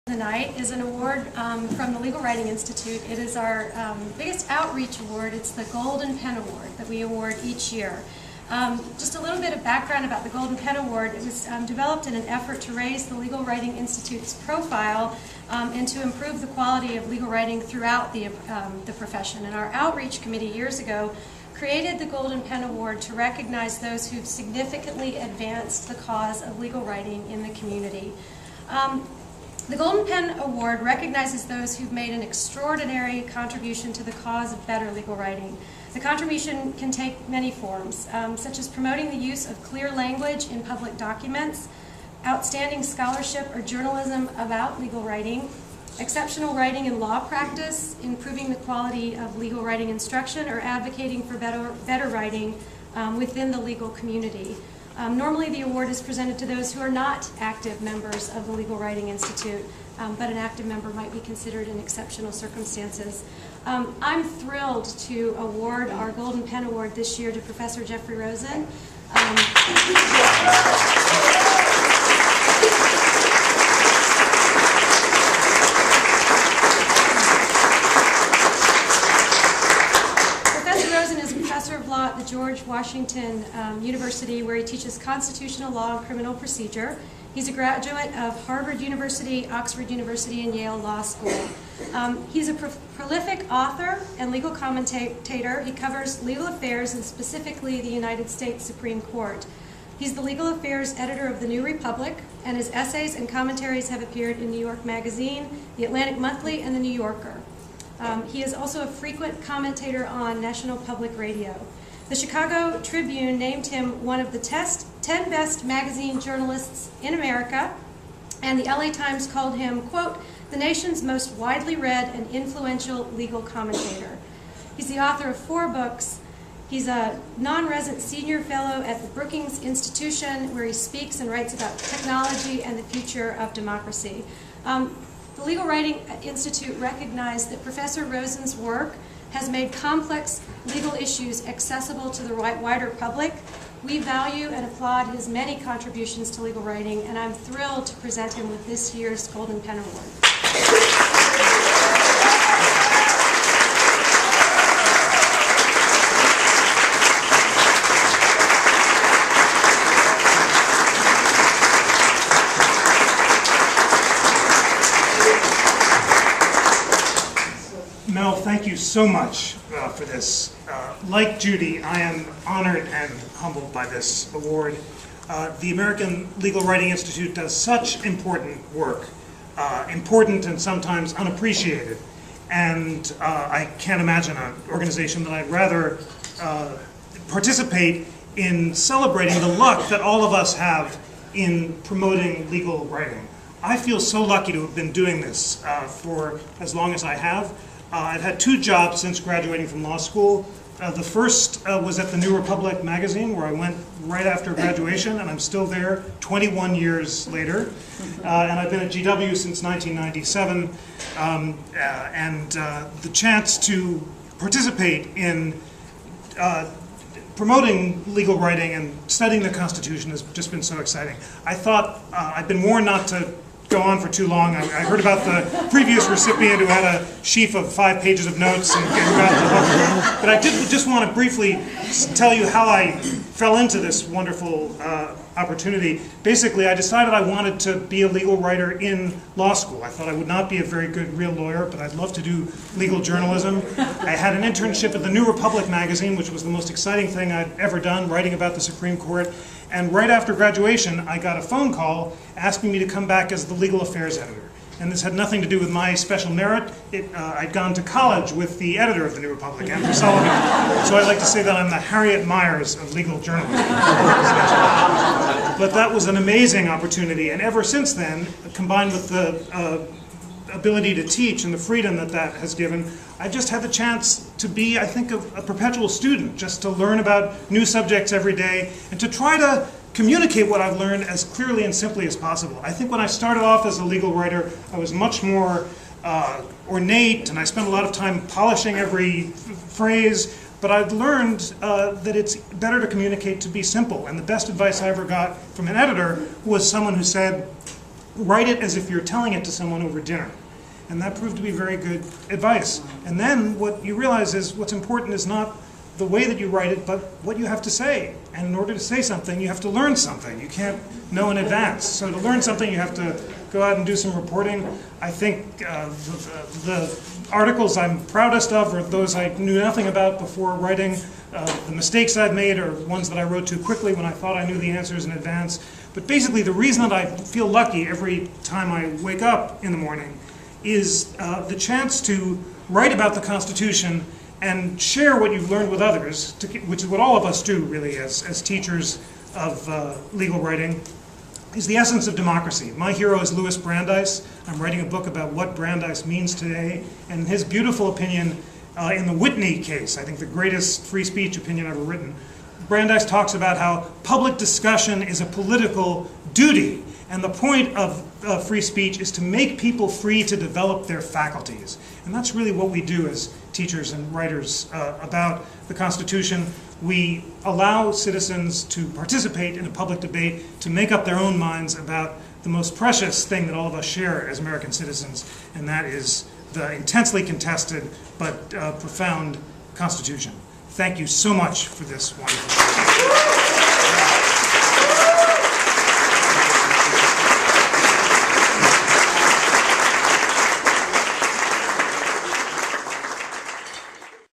Tonight is an award from the Legal Writing Institute. It is our biggest outreach award. It's the Golden Pen Award that we award each year. Just a little bit of background about the Golden Pen Award. It was developed in an effort to raise the Legal Writing Institute's profile and to improve the quality of legal writing throughout the profession. And our outreach committee years ago created the Golden Pen Award to recognize those who've significantly advanced the cause of legal writing in the community. The Golden Pen Award recognizes those who've made an extraordinary contribution to the cause of better legal writing. The contribution can take many forms, such as promoting the use of clear language in public documents, outstanding scholarship or journalism about legal writing, exceptional writing in law practice, improving the quality of legal writing instruction, or advocating for better writing within the legal community. Normally the award is presented to those who are not active members of the Legal Writing Institute, but an active member might be considered in exceptional circumstances. I'm thrilled to award our Golden Pen Award this year to Professor Jeffrey Rosen. Professor of Law at the George Washington University, where he teaches constitutional law and criminal procedure. He's a graduate of Harvard University, Oxford University, and Yale Law School. He's a prolific author and legal commentator. He covers legal affairs and specifically the United States Supreme Court. He's the legal affairs editor of the New Republic, and his essays and commentaries have appeared in New York Magazine, the Atlantic Monthly, and the New Yorker. He is also a frequent commentator on National Public Radio. The Chicago Tribune named him one of the 10 best magazine journalists in America, and the LA Times called him, quote, the nation's most widely read and influential legal commentator. He's the author of 4 books. He's a non-resident senior fellow at the Brookings Institution, where he speaks and writes about technology and the future of democracy. The Legal Writing Institute recognized that Professor Rosen's work has made complex legal issues accessible to the wider public. We value and applaud his many contributions to legal writing, and I'm thrilled to present him with this year's Golden Pen Award. Mel, thank you so much for this. Like Judy, I am honored and humbled by this award. The American Legal Writing Institute does such important work, important and sometimes unappreciated, and I can't imagine an organization that I'd rather participate in celebrating the luck that all of us have in promoting legal writing. I feel so lucky to have been doing this for as long as I have. I've had 2 jobs since graduating from law school. The first was at the New Republic magazine, where I went right after graduation, and I'm still there 21 years later. And I've been at GW since 1997. The chance to participate in promoting legal writing and studying the Constitution has just been so exciting. I thought I'd been warned not to go on for too long. I heard about the previous recipient who had a sheaf of 5 pages of notes and got the hook. But I did just want to briefly tell you how I fell into this wonderful opportunity. Basically, I decided I wanted to be a legal writer in law school. I thought I would not be a very good real lawyer, but I'd love to do legal journalism. I had an internship at the New Republic magazine, which was the most exciting thing I'd ever done, writing about the Supreme Court. And right after graduation, I got a phone call asking me to come back as the legal affairs editor. And this had nothing to do with my special merit. I'd gone to college with the editor of the New Republic, Andrew Sullivan. So I like to say that I'm the Harriet Myers of legal journalism. But that was an amazing opportunity. And ever since then, combined with the ability to teach and the freedom that that has given, I've just had the chance to be, I think, a perpetual student, just to learn about new subjects every day and to try to communicate what I've learned as clearly and simply as possible. I think when I started off as a legal writer, I was much more ornate, and I spent a lot of time polishing every phrase, but I've learned that it's better to communicate to be simple. And the best advice I ever got from an editor was someone who said, write it as if you're telling it to someone over dinner. And that proved to be very good advice. And then what you realize is what's important is not the way that you write it, but what you have to say. And in order to say something, you have to learn something. You can't know in advance. So to learn something, you have to go out and do some reporting. I think the articles I'm proudest of are those I knew nothing about before writing. The mistakes I've made are ones that I wrote too quickly when I thought I knew the answers in advance. But basically, the reason that I feel lucky every time I wake up in the morning is the chance to write about the Constitution and share what you've learned with others, which is what all of us do, really, as teachers of legal writing, is the essence of democracy. My hero is Louis Brandeis. I'm writing a book about what Brandeis means today, and his beautiful opinion in the Whitney case, I think the greatest free speech opinion ever written, Brandeis talks about how public discussion is a political duty, and the point of free speech is to make people free to develop their faculties. And that's really what we do as teachers and writers about the Constitution. We allow citizens to participate in a public debate, to make up their own minds about the most precious thing that all of us share as American citizens, and that is the intensely contested but profound Constitution. Thank you so much for this wonderful.